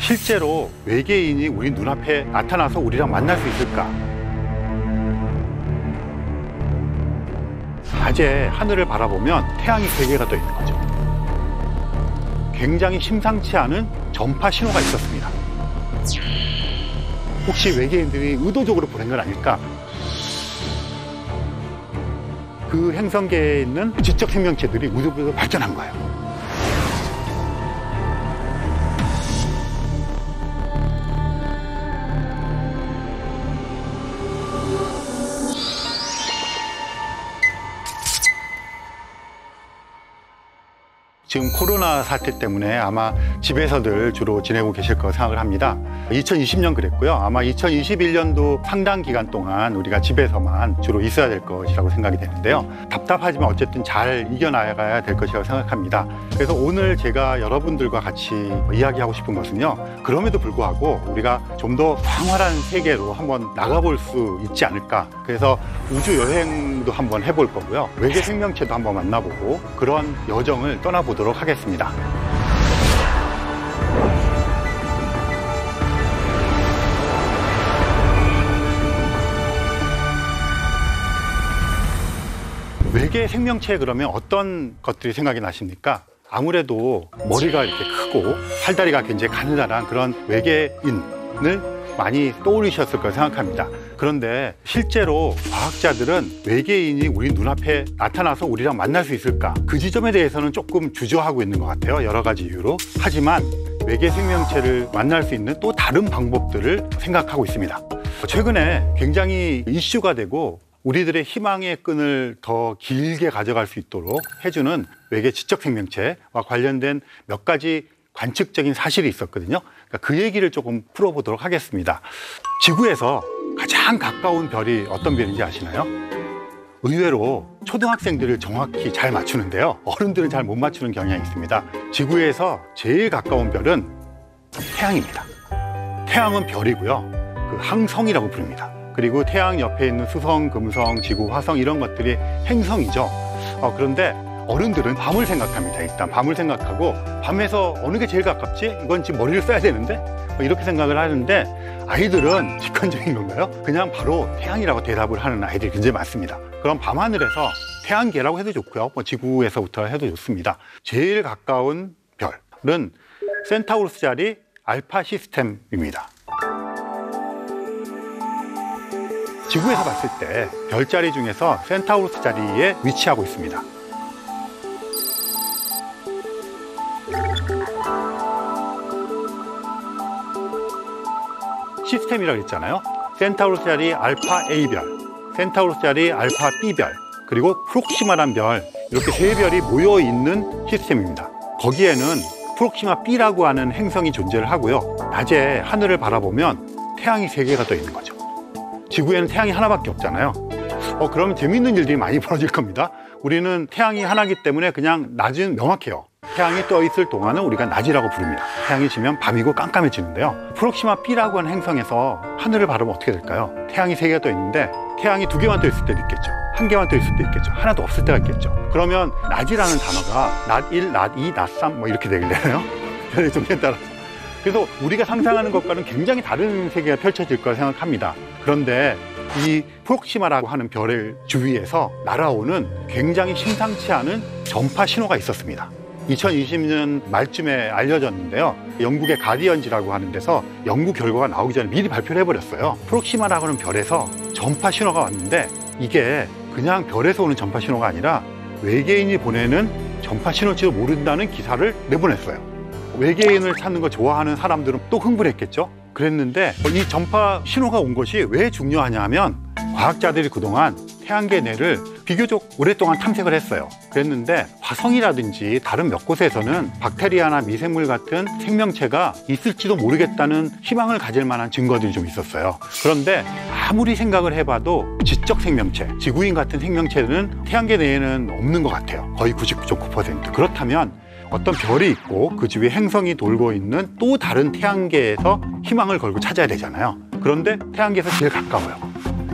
실제로 외계인이 우리 눈앞에 나타나서 우리랑 만날 수 있을까? 낮에 하늘을 바라보면 태양이 3개가 떠 있는 거죠. 굉장히 심상치 않은 전파 신호가 있었습니다. 혹시 외계인들이 의도적으로 보낸 건 아닐까? 그 행성계에 있는 지적 생명체들이 우주부에서 발전한 거예요. 지금 코로나 사태 때문에 아마 집에서들 주로 지내고 계실 거 생각을 합니다. 2020년 그랬고요. 아마 2021년도 상당 기간 동안 우리가 집에서만 주로 있어야 될 것이라고 생각이 되는데요. 답답하지만 어쨌든 잘 이겨나가야 될 것이라고 생각합니다. 그래서 오늘 제가 여러분들과 같이 이야기하고 싶은 것은요. 그럼에도 불구하고 우리가 좀 더 광활한 세계로 한번 나가볼 수 있지 않을까. 그래서 우주 여행도 한번 해볼 거고요. 외계 생명체도 한번 만나보고 그런 여정을 떠나보도록 하겠습니다. 외계 생명체 그러면 어떤 것들이 생각이 나십니까? 아무래도 머리가 이렇게 크고 팔다리가 굉장히 가느다란 그런 외계인을 많이 떠올리셨을 거라 생각합니다. 그런데 실제로 과학자들은 외계인이 우리 눈앞에 나타나서 우리랑 만날 수 있을까? 그 지점에 대해서는 조금 주저하고 있는 것 같아요. 여러 가지 이유로. 하지만 외계 생명체를 만날 수 있는 또 다른 방법들을 생각하고 있습니다. 최근에 굉장히 이슈가 되고 우리들의 희망의 끈을 더 길게 가져갈 수 있도록 해주는 외계 지적 생명체와 관련된 몇 가지 관측적인 사실이 있었거든요. 그러니까 그 얘기를 조금 풀어보도록 하겠습니다. 지구에서 가장 가까운 별이 어떤 별인지 아시나요? 의외로 초등학생들을 정확히 잘 맞추는데요. 어른들은 잘 못 맞추는 경향이 있습니다. 지구에서 제일 가까운 별은 태양입니다. 태양은 별이고요. 그 항성이라고 부릅니다. 그리고 태양 옆에 있는 수성, 금성, 지구, 화성 이런 것들이 행성이죠. 그런데 어른들은 밤을 생각합니다. 일단 밤을 생각하고 밤에서 어느 게 제일 가깝지? 이건 지금 머리를 써야 되는데? 이렇게 생각을 하는데 아이들은 직관적인 건가요? 그냥 바로 태양이라고 대답을 하는 아이들이 굉장히 많습니다. 그럼 밤하늘에서 태양계라고 해도 좋고요. 지구에서부터 해도 좋습니다. 제일 가까운 별은 센타우루스 자리 알파 시스템입니다. 지구에서 봤을 때 별자리 중에서 센타우루스 자리에 위치하고 있습니다. 시스템이라고 했잖아요. 센타우루스 자리 알파 A별, 센타우루스 자리 알파 B별, 그리고 프록시마란 별, 이렇게 3별이 모여 있는 시스템입니다. 거기에는 프록시마 B라고 하는 행성이 존재를 하고요. 낮에 하늘을 바라보면 태양이 3개가 떠 있는 거죠. 지구에는 태양이 하나밖에 없잖아요. 그러면 재미있는 일들이 많이 벌어질 겁니다. 우리는 태양이 하나이기 때문에 그냥 낮은 명확해요. 태양이 떠 있을 동안은 우리가 낮이라고 부릅니다. 태양이 지면 밤이고 깜깜해지는데요. 프록시마 B라고 하는 행성에서 하늘을 바라보면 어떻게 될까요? 태양이 3개가 떠 있는데 태양이 2개만 떠 있을 때도 있겠죠. 1개만 떠 있을 때도 있겠죠. 하나도 없을 때가 있겠죠. 그러면 낮이라는 단어가 낮 1, 낮 2, 낮 3 이렇게 되겠네요. 별의 종류에 따라서. 그래서 우리가 상상하는 것과는 굉장히 다른 세계가 펼쳐질 거라 생각합니다. 그런데 이 프록시마라고 하는 별의 주위에서 날아오는 굉장히 심상치 않은 전파 신호가 있었습니다. 2020년 말쯤에 알려졌는데요. 영국의 가디언지라고 하는 데서 연구 결과가 나오기 전에 미리 발표를 해버렸어요. 프록시마라고 하는 별에서 전파 신호가 왔는데 이게 그냥 별에서 오는 전파 신호가 아니라 외계인이 보내는 전파 신호일지도 모른다는 기사를 내보냈어요. 외계인을 찾는 거 좋아하는 사람들은 또 흥분했겠죠. 그랬는데 이 전파 신호가 온 것이 왜 중요하냐 하면 과학자들이 그동안 태양계 내를 비교적 오랫동안 탐색을 했어요. 그랬는데 화성이라든지 다른 몇 곳에서는 박테리아나 미생물 같은 생명체가 있을지도 모르겠다는 희망을 가질 만한 증거들이 좀 있었어요. 그런데 아무리 생각을 해봐도 지적 생명체, 지구인 같은 생명체는 태양계 내에는 없는 것 같아요. 거의 99.9%. 그렇다면 어떤 별이 있고 그 주위에 행성이 돌고 있는 또 다른 태양계에서 희망을 걸고 찾아야 되잖아요. 그런데 태양계에서 제일 가까워요.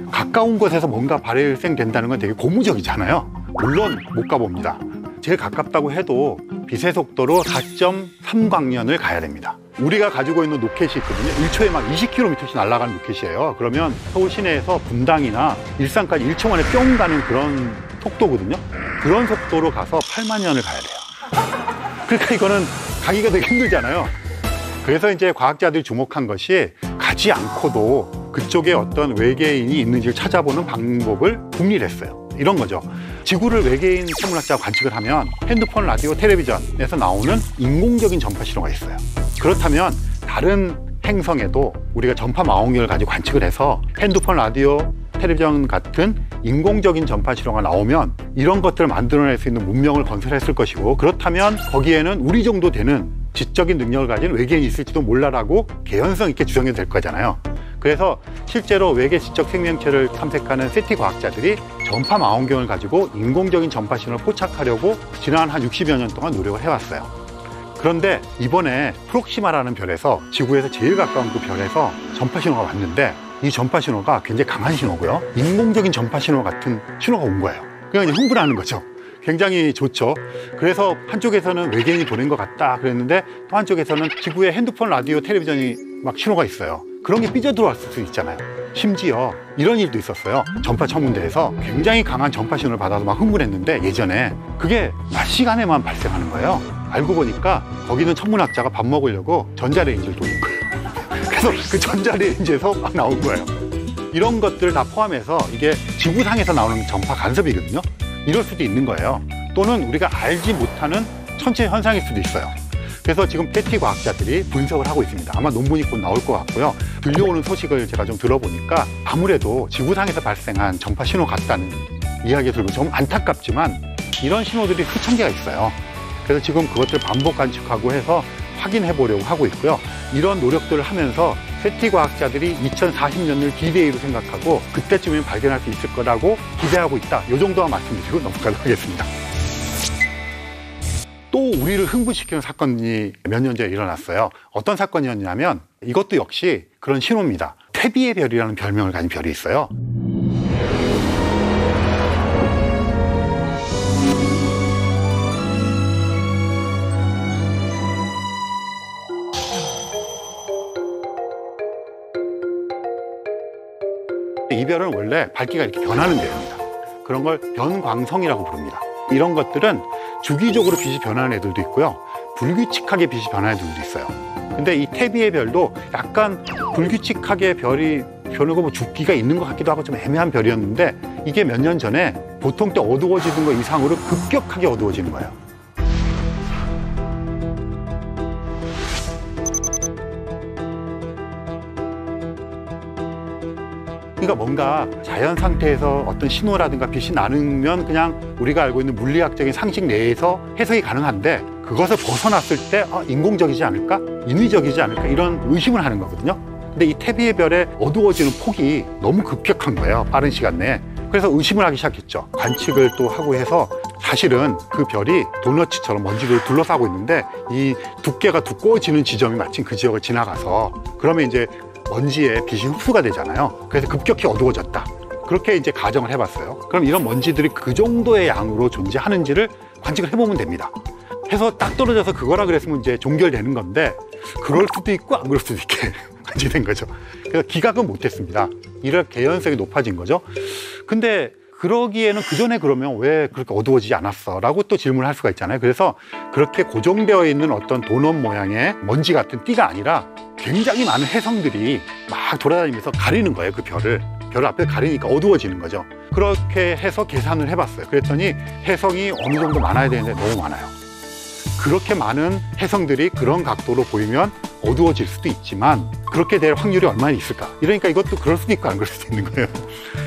가까운 곳에서 뭔가 발생된다는 건 되게 고무적이잖아요. 물론 못 가봅니다. 제일 가깝다고 해도 빛의 속도로 4.3광년을 가야 됩니다. 우리가 가지고 있는 로켓이 있거든요. 1초에 막 20km씩 날아가는 로켓이에요. 그러면 서울 시내에서 분당이나 일산까지 1초 만에 뿅 가는 그런 속도거든요. 그런 속도로 가서 8만 년을 가야 돼요. 그러니까 이거는 가기가 되게 힘들잖아요. 그래서 이제 과학자들이 주목한 것이 가지 않고도 그쪽에 어떤 외계인이 있는지를 찾아보는 방법을 궁리했어요. 이런 거죠. 지구를 외계인 천문학자가 관측을 하면 핸드폰, 라디오, 텔레비전에서 나오는 인공적인 전파 신호가 있어요. 그렇다면 다른 행성에도 우리가 전파 망원경을 가지고 관측을 해서 핸드폰, 라디오, 텔레비전 같은 인공적인 전파 신호가 나오면 이런 것들을 만들어낼 수 있는 문명을 건설했을 것이고, 그렇다면 거기에는 우리 정도 되는 지적인 능력을 가진 외계인이 있을지도 몰라라고 개연성 있게 주장이 될 거잖아요. 그래서 실제로 외계 지적 생명체를 탐색하는 세티 과학자들이 전파 망원경을 가지고 인공적인 전파 신호를 포착하려고 지난 한 60여 년 동안 노력을 해왔어요. 그런데 이번에 프록시마라는 별에서, 지구에서 제일 가까운 그 별에서 전파 신호가 왔는데, 이 전파 신호가 굉장히 강한 신호고요. 인공적인 전파 신호 같은 신호가 온 거예요. 그러니까 이제 흥분하는 거죠. 굉장히 좋죠. 그래서 한쪽에서는 외계인이 보낸 것 같다 그랬는데, 또 한쪽에서는 지구에 핸드폰, 라디오, 텔레비전이 막 신호가 있어요. 그런 게 삐져 들어왔을 수 있잖아요. 심지어 이런 일도 있었어요. 전파 천문대에서 굉장히 강한 전파 신호를 받아서 막 흥분했는데, 예전에 그게 낮 시간에만 발생하는 거예요. 알고 보니까 거기는 천문학자가 밥 먹으려고 전자레인지를 돌린 거예요. 그래서 그 전자레인지에서 막 나온 거예요. 이런 것들을 다 포함해서 이게 지구상에서 나오는 전파 간섭이거든요. 이럴 수도 있는 거예요. 또는 우리가 알지 못하는 천체 현상일 수도 있어요. 그래서 지금 패티 과학자들이 분석을 하고 있습니다. 아마 논문이 곧 나올 것 같고요. 들려오는 소식을 제가 좀 들어보니까 아무래도 지구상에서 발생한 전파 신호 같다는 이야기가 들고 좀 안타깝지만 이런 신호들이 수천 개가 있어요. 그래서 지금 그것들을 반복 관측하고 해서 확인해 보려고 하고 있고요. 이런 노력들을 하면서 세티 과학자들이 2040년을 디데이로 생각하고 그때쯤이면 발견할 수 있을 거라고 기대하고 있다. 이 정도만 말씀드리고 넘어가도록 하겠습니다. 또 우리를 흥분시키는 사건이 몇 년 전에 일어났어요. 어떤 사건이었냐면 이것도 역시 그런 신호입니다. 태비의 별이라는 별명을 가진 별이 있어요. 이 별은 원래 밝기가 이렇게 변하는 별입니다. 그런 걸 변광성이라고 부릅니다. 이런 것들은 주기적으로 빛이 변하는 애들도 있고요. 불규칙하게 빛이 변하는 애들도 있어요. 근데 이 태비의 별도 약간 불규칙하게 별이 변하고 뭐 주기가 있는 것 같기도 하고 좀 애매한 별이었는데, 이게 몇 년 전에 보통 때 어두워지는 거 이상으로 급격하게 어두워지는 거예요. 그러니까 뭔가 자연 상태에서 어떤 신호라든가 빛이 나누면 그냥 우리가 알고 있는 물리학적인 상식 내에서 해석이 가능한데, 그것을 벗어났을 때 인공적이지 않을까? 인위적이지 않을까? 이런 의심을 하는 거거든요. 근데 이 태비의 별의 어두워지는 폭이 너무 급격한 거예요. 빠른 시간 내에. 그래서 의심을 하기 시작했죠. 관측을 또 하고 해서 사실은 그 별이 도너츠처럼 먼지를 둘러싸고 있는데, 이 두께가 두꺼워지는 지점이 마침 그 지역을 지나가서, 그러면 이제 먼지에 빛이 흡수가 되잖아요. 그래서 급격히 어두워졌다. 그렇게 이제 가정을 해봤어요. 그럼 이런 먼지들이 그 정도의 양으로 존재하는지를 관측을 해보면 됩니다. 해서 딱 떨어져서 그거라 그랬으면 이제 종결되는 건데, 그럴 수도 있고 안 그럴 수도 있게 관측된 거죠. 그래서 기각은 못했습니다. 이럴 개연성이 높아진 거죠. 근데 그러기에는 그 전에 그러면 왜 그렇게 어두워지지 않았어? 라고 또 질문을 할 수가 있잖아요. 그래서 그렇게 고정되어 있는 어떤 도넛 모양의 먼지 같은 띠가 아니라 굉장히 많은 혜성들이 막 돌아다니면서 가리는 거예요. 그 별을. 별 앞에 가리니까 어두워지는 거죠. 그렇게 해서 계산을 해봤어요. 그랬더니 혜성이 어느 정도 많아야 되는데 너무 많아요. 그렇게 많은 혜성들이 그런 각도로 보이면 어두워질 수도 있지만 그렇게 될 확률이 얼마나 있을까? 이러니까 이것도 그럴 수도 있고 안 그럴 수도 있는 거예요.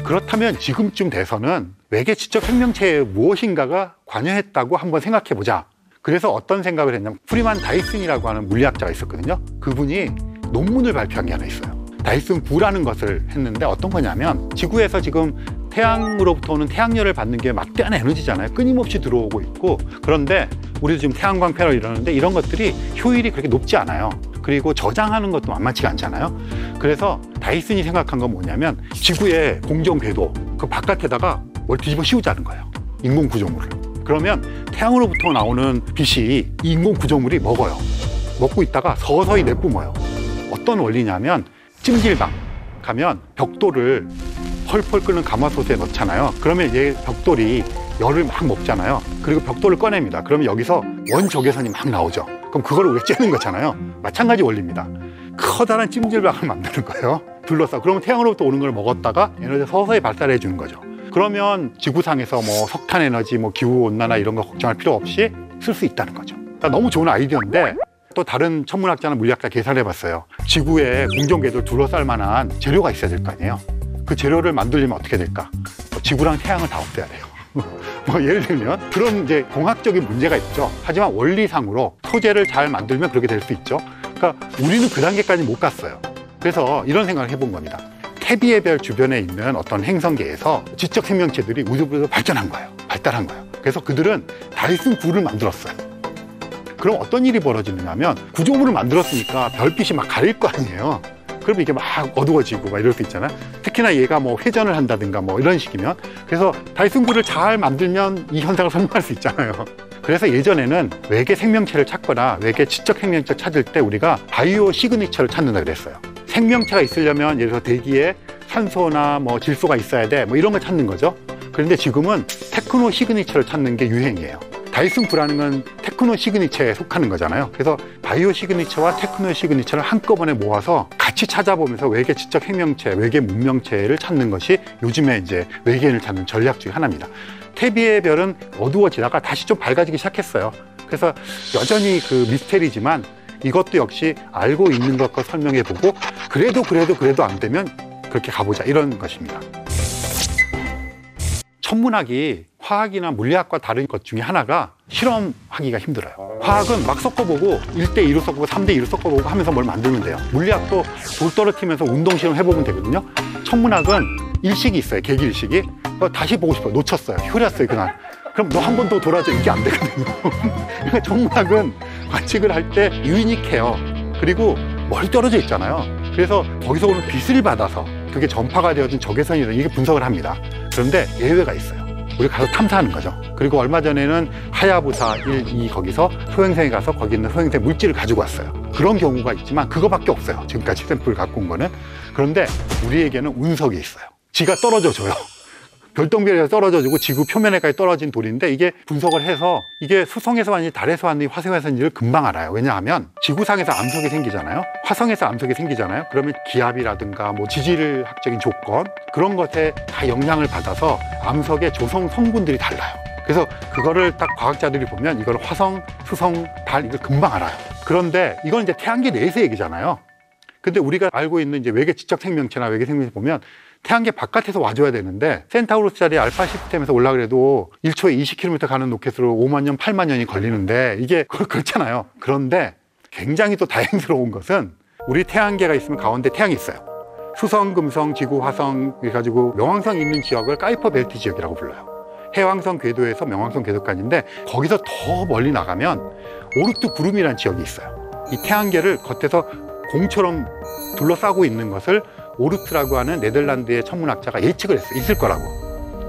그렇다면 지금쯤 돼서는 외계 지적 생명체에 무엇인가가 관여했다고 한번 생각해 보자. 그래서 어떤 생각을 했냐면, 프리만 다이슨이라고 하는 물리학자가 있었거든요. 그분이 논문을 발표한 게 하나 있어요. 다이슨 9라는 것을 했는데, 어떤 거냐면 지구에서 지금 태양으로부터 오는 태양열을 받는 게 막대한 에너지잖아요. 끊임없이 들어오고 있고, 그런데 우리도 지금 태양광 패널 이러는데 이런 것들이 효율이 그렇게 높지 않아요. 그리고 저장하는 것도 만만치가 않잖아요. 그래서 다이슨이 생각한 건 뭐냐면, 지구의 공정 궤도 그 바깥에다가 뭘 뒤집어 씌우자는 거예요. 인공 구조물을. 그러면 태양으로부터 나오는 빛이 이 인공 구조물이 먹어요. 먹고 있다가 서서히 내뿜어요. 어떤 원리냐면 찜질방 가면 벽돌을 펄펄 끓는 가마솥에 넣잖아요. 그러면 얘 벽돌이 열을 막 먹잖아요. 그리고 벽돌을 꺼냅니다. 그러면 여기서 원적외선이 막 나오죠. 그럼 그걸 우리가 쬐는 거잖아요. 마찬가지 원리입니다. 커다란 찜질방을 만드는 거예요. 둘러싸고. 그러면 태양으로부터 오는 걸 먹었다가 에너지를 서서히 발산해 주는 거죠. 그러면 지구상에서 뭐 석탄 에너지, 뭐 기후 온난화 이런 거 걱정할 필요 없이 쓸 수 있다는 거죠. 그러니까 너무 좋은 아이디어인데 또 다른 천문학자나 물리학자 계산해 봤어요. 지구에 공전궤도를 둘러쌀 만한 재료가 있어야 될 거 아니에요. 그 재료를 만들려면 어떻게 될까? 지구랑 태양을 다 없애야 돼요. 뭐 예를 들면 그런 이제 공학적인 문제가 있죠. 하지만 원리상으로 소재를 잘 만들면 그렇게 될 수 있죠. 그러니까 우리는 그 단계까지 못 갔어요. 그래서 이런 생각을 해본 겁니다. 태비의 별 주변에 있는 어떤 행성계에서 지적 생명체들이 우주부에서 발전한 거예요. 발달한 거예요. 그래서 그들은 다이슨 굴을 만들었어요. 그럼 어떤 일이 벌어지느냐면 구조물을 만들었으니까 별빛이 막 가릴 거 아니에요. 그럼 이게 막 어두워지고 막 이럴 수 있잖아요. 특히나 얘가 뭐 회전을 한다든가 뭐 이런 식이면. 그래서 다이슨 굴을 잘 만들면 이 현상을 설명할 수 있잖아요. 그래서 예전에는 외계 생명체를 찾거나 외계 지적 생명체를 찾을 때 우리가 바이오 시그니처를 찾는다 그랬어요. 생명체가 있으려면 예를 들어 대기에 산소나 뭐 질소가 있어야 돼 뭐 이런 걸 찾는 거죠. 그런데 지금은 테크노 시그니처를 찾는 게 유행이에요. 다이슨 굴라는 건 테크노 시그니처에 속하는 거잖아요. 그래서 바이오 시그니처와 테크노 시그니처를 한꺼번에 모아서 같이 찾아보면서 외계 지적 생명체, 외계 문명체를 찾는 것이 요즘에 이제 외계인을 찾는 전략 중에 하나입니다. 태비의 별은 어두워지다가 다시 좀 밝아지기 시작했어요. 그래서 여전히 그 미스테리지만 이것도 역시 알고 있는 것과 설명해보고 그래도 안 되면 그렇게 가보자 이런 것입니다. 천문학이 화학이나 물리학과 다른 것 중에 하나가 실험하기가 힘들어요. 화학은 막 섞어보고 1대2로 섞어보고 3대2로 섞어보고 하면서 뭘 만들면 돼요. 물리학도 돌 떨어뜨리면서 운동 실험 해보면 되거든요. 천문학은 일식이 있어요. 계기일식이. 다시 보고 싶어요. 놓쳤어요. 효렸어요 그날. 그럼 너 한 번 더 돌아줘. 이게 안 되거든요. 그러니까 천문학은 관측을 할 때 유니크해요. 그리고 멀리 떨어져 있잖아요. 그래서 거기서 오는 빛을 받아서 그게 전파가 되어진 적외선이든 이게 분석을 합니다. 그런데 예외가 있어요. 우리 가서 탐사하는 거죠. 그리고 얼마 전에는 하야부사 1, 2 거기서 소행성에 가서 거기 있는 소행성 물질을 가지고 왔어요. 그런 경우가 있지만 그거밖에 없어요. 지금까지 샘플을 갖고 온 거는. 그런데 우리에게는 운석이 있어요. 지가 떨어져 줘요. 별똥별에서 떨어져주고 지구 표면에까지 떨어진 돌인데 이게 분석을 해서 이게 수성에서 왔는지 달에서 왔는지 화성에서 왔는지를 금방 알아요. 왜냐하면 지구상에서 암석이 생기잖아요. 화성에서 암석이 생기잖아요. 그러면 기압이라든가 뭐 지질학적인 조건 그런 것에 다 영향을 받아서 암석의 조성 성분들이 달라요. 그래서 그거를 딱 과학자들이 보면 이걸 화성, 수성, 달 이걸 금방 알아요. 그런데 이건 이제 태양계 내에서 얘기잖아요. 근데 우리가 알고 있는 이제 외계 지적 생명체나 외계 생명체 보면 태양계 바깥에서 와줘야 되는데 센타우루스짜리 알파 시스템에서 올라그래도 1초에 20km 가는 로켓으로 5만 년, 8만 년이 걸리는데 이게 그렇잖아요. 그런데 굉장히 또 다행스러운 것은 우리 태양계가 있으면 가운데 태양이 있어요. 수성, 금성, 지구, 화성 그래가지고 명왕성 있는 지역을 카이퍼 벨트 지역이라고 불러요. 해왕성 궤도에서 명왕성 궤도까지인데 거기서 더 멀리 나가면 오르트 구름이라는 지역이 있어요. 이 태양계를 겉에서 공처럼 둘러싸고 있는 것을 오르트라고 하는 네덜란드의 천문학자가 예측을 했어요. 있을 거라고.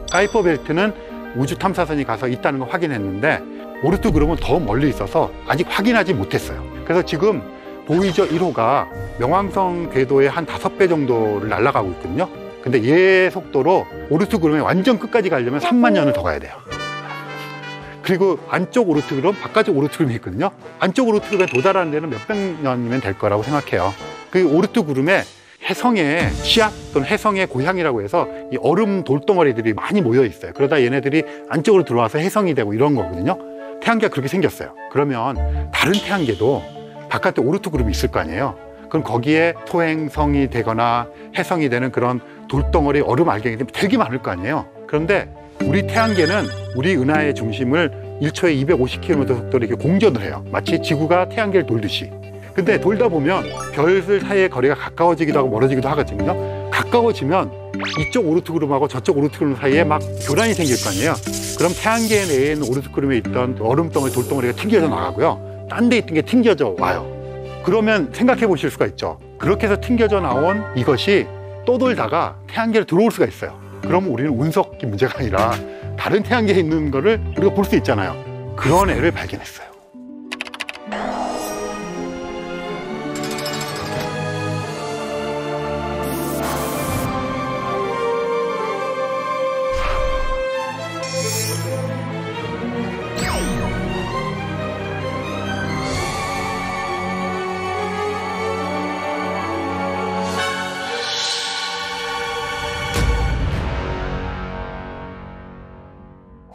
카이퍼 벨트는 우주 탐사선이 가서 있다는 걸 확인했는데 오르트 그룹은 더 멀리 있어서 아직 확인하지 못했어요. 그래서 지금 보이저 1호가 명왕성 궤도의 한 5배 정도를 날아가고 있거든요. 근데 얘 속도로 오르트 그룹의 완전 끝까지 가려면 3만 년을 더 가야 돼요. 그리고 안쪽 오르트 그룹, 바깥쪽 오르트 그룹이 있거든요. 안쪽 오르트 그룹에 도달하는 데는 몇백 년이면 될 거라고 생각해요. 그 오르트 그룹에 해성의 시합 또는 해성의 고향이라고 해서 이 얼음 돌덩어리들이 많이 모여 있어요. 그러다 얘네들이 안쪽으로 들어와서 해성이 되고 이런 거거든요. 태양계가 그렇게 생겼어요. 그러면 다른 태양계도 바깥에 오르트 그룹이 있을 거 아니에요. 그럼 거기에 소행성이 되거나 해성이 되는 그런 돌덩어리 얼음 알갱이들이 되게 많을 거 아니에요. 그런데 우리 태양계는 우리 은하의 중심을 1초에 250km 속도로 이렇게 공전을 해요. 마치 지구가 태양계를 돌듯이. 근데 돌다 보면 별들 사이의 거리가 가까워지기도 하고 멀어지기도 하거든요. 가까워지면 이쪽 오르트 그룹하고 저쪽 오르트 그룹 사이에 막 교란이 생길 거 아니에요. 그럼 태양계 내에 있는 오르트 그룹에 있던 얼음덩어리, 돌덩어리가 튕겨져 나가고요. 딴 데 있던 게 튕겨져 와요. 그러면 생각해 보실 수가 있죠. 그렇게 해서 튕겨져 나온 이것이 또 돌다가 태양계로 들어올 수가 있어요. 그러면 우리는 운석이 문제가 아니라 다른 태양계에 있는 거를 우리가 볼 수 있잖아요. 그런 애를 발견했어요.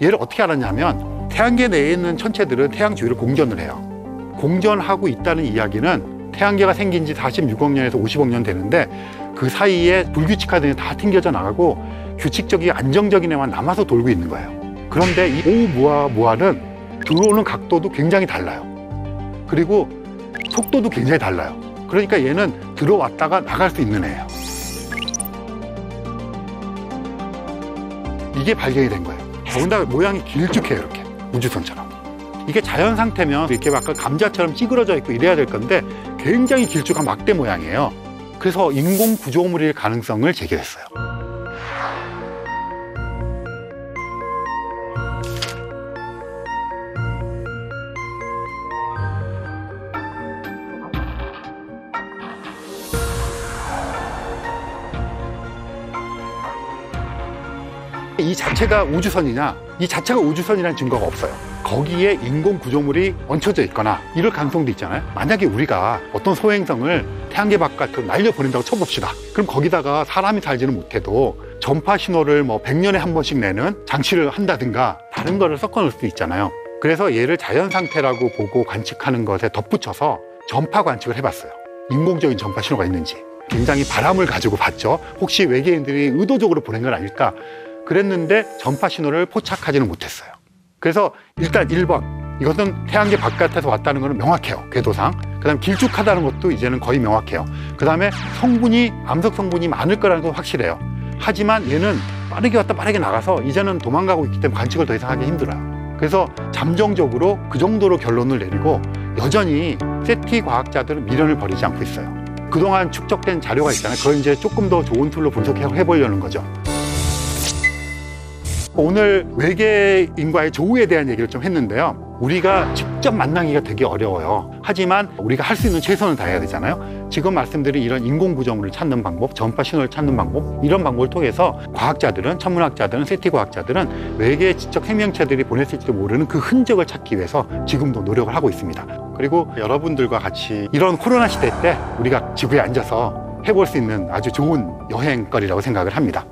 얘를 어떻게 알았냐면 태양계 내에 있는 천체들은 태양 주위를 공전을 해요. 공전하고 있다는 이야기는 태양계가 생긴 지 46억 년에서 50억 년 되는데 그 사이에 불규칙하더니 다 튕겨져 나가고 규칙적이고 안정적인 애만 남아서 돌고 있는 거예요. 그런데 이 오umu아무아는 들어오는 각도도 굉장히 달라요. 그리고 속도도 굉장히 달라요. 그러니까 얘는 들어왔다가 나갈 수 있는 애예요. 이게 발견이 된 거예요. 더군다나 모양이 길쭉해요. 이렇게 우주선처럼. 이게 자연 상태면 이렇게 아까 감자처럼 찌그러져 있고 이래야 될 건데 굉장히 길쭉한 막대 모양이에요. 그래서 인공 구조물일 가능성을 제기했어요. 이 자체가 우주선이냐? 이 자체가 우주선이라는 증거가 없어요. 거기에 인공 구조물이 얹혀져 있거나 이럴 가능성도 있잖아요. 만약에 우리가 어떤 소행성을 태양계 바깥으로 날려보낸다고 쳐봅시다. 그럼 거기다가 사람이 살지는 못해도 전파 신호를 뭐 100년에 한 번씩 내는 장치를 한다든가 다른 거를 섞어 놓을 수도 있잖아요. 그래서 얘를 자연 상태라고 보고 관측하는 것에 덧붙여서 전파 관측을 해봤어요. 인공적인 전파 신호가 있는지. 굉장히 바람을 가지고 봤죠. 혹시 외계인들이 의도적으로 보낸 건 아닐까? 그랬는데 전파 신호를 포착하지는 못했어요. 그래서 일단 1번, 이것은 태양계 바깥에서 왔다는 것은 명확해요. 궤도상. 그 다음에 길쭉하다는 것도 이제는 거의 명확해요. 그 다음에 성분이, 암석 성분이 많을 거라는 건 확실해요. 하지만 얘는 빠르게 왔다 빠르게 나가서 이제는 도망가고 있기 때문에 관측을 더 이상 하기 힘들어요. 그래서 잠정적으로 그 정도로 결론을 내리고 여전히 세티 과학자들은 미련을 버리지 않고 있어요. 그동안 축적된 자료가 있잖아요. 그걸 이제 조금 더 좋은 툴로 분석해 보려는 거죠. 오늘 외계인과의 조우에 대한 얘기를 좀 했는데요. 우리가 직접 만나기가 되게 어려워요. 하지만 우리가 할 수 있는 최선을 다해야 되잖아요. 지금 말씀드린 이런 인공구조물을 찾는 방법, 전파 신호를 찾는 방법, 이런 방법을 통해서 과학자들은, 천문학자들은, 세티 과학자들은 외계 지적 생명체들이 보냈을지도 모르는 그 흔적을 찾기 위해서 지금도 노력을 하고 있습니다. 그리고 여러분들과 같이 이런 코로나 시대 때 우리가 지구에 앉아서 해볼 수 있는 아주 좋은 여행거리라고 생각을 합니다.